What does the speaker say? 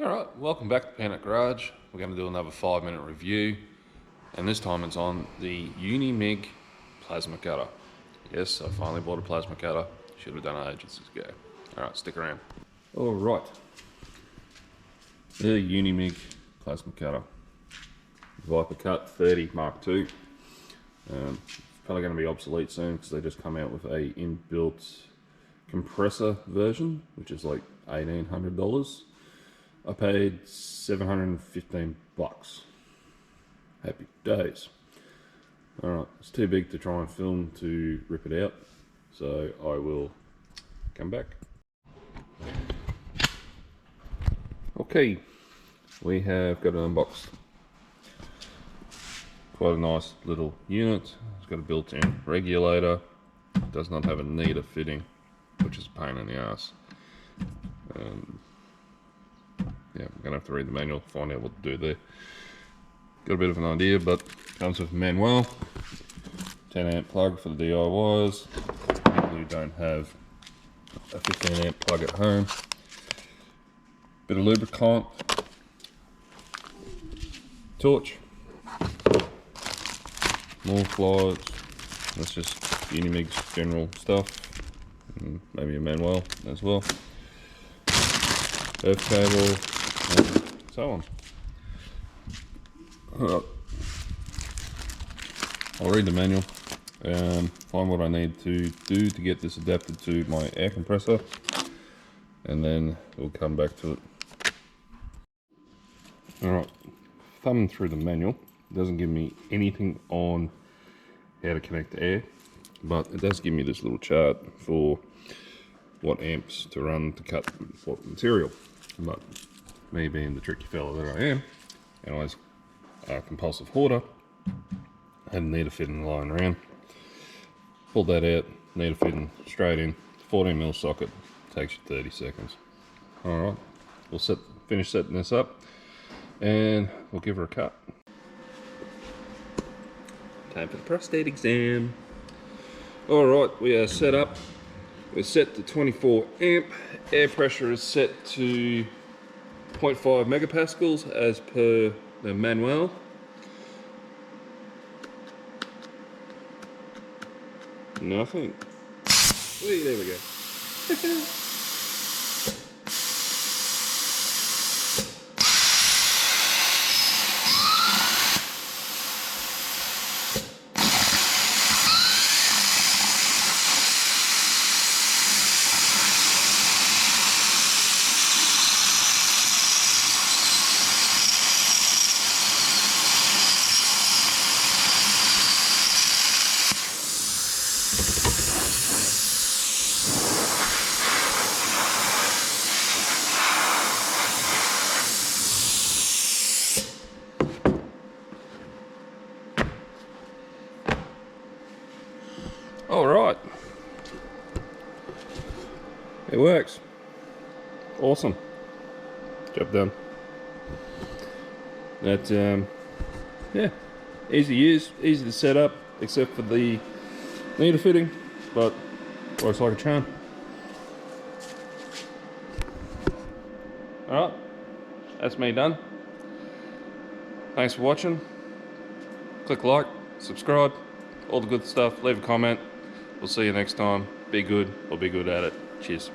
Alright, welcome back to Panic Garage. We're going to do another 5-minute review, and this time it's on the Unimig plasma cutter. Yes, I finally bought a plasma cutter. Should have done it ages ago. Alright, stick around. Alright, the Unimig plasma cutter. Viper Cut 30 Mark II. It's probably going to be obsolete soon because they just come out with a inbuilt compressor version, which is like $1,800. I paid $715. Happy days. Alright, it's too big to try and film to rip it out, so I will come back. Okay, we have got it unboxed. Quite a nice little unit. It's got a built-in regulator. It does not have a needle fitting, which is a pain in the ass. Yeah, I'm gonna have to read the manual, find out what to do there. Got a bit of an idea, but comes with a manual. 10 amp plug for the DIYs. People who don't have a 15 amp plug at home. Bit of lubricant. Torch. More flies. That's just Unimig's general stuff. And maybe a manual as well. Earth cable. And so on. I'll read the manual and find what I need to do to get this adapted to my air compressor, and then we'll come back to it. Alright, thumbing through the manual, it doesn't give me anything on how to connect the air, but it does give me this little chart for what amps to run to cut what material. But me being the tricky fella that I am, and I was a compulsive hoarder, I had a needle fitting lying around. Pulled that out, needle fitting straight in, 14mm socket, takes you 30 seconds. Alright, we'll finish setting this up and we'll give her a cut. Time for the prostate exam. Alright, we are set up. We're set to 24 amp. Air pressure is set to 0.5 megapascals as per the manual. Nothing. Wait, there we go. All right, it works. Awesome, job done. That yeah, easy to use, easy to set up, except for the needle fitting, but works like a charm. All right, that's me done. Thanks for watching. Click like, subscribe, all the good stuff. Leave a comment. We'll see you next time. Be good or be good at it. Cheers.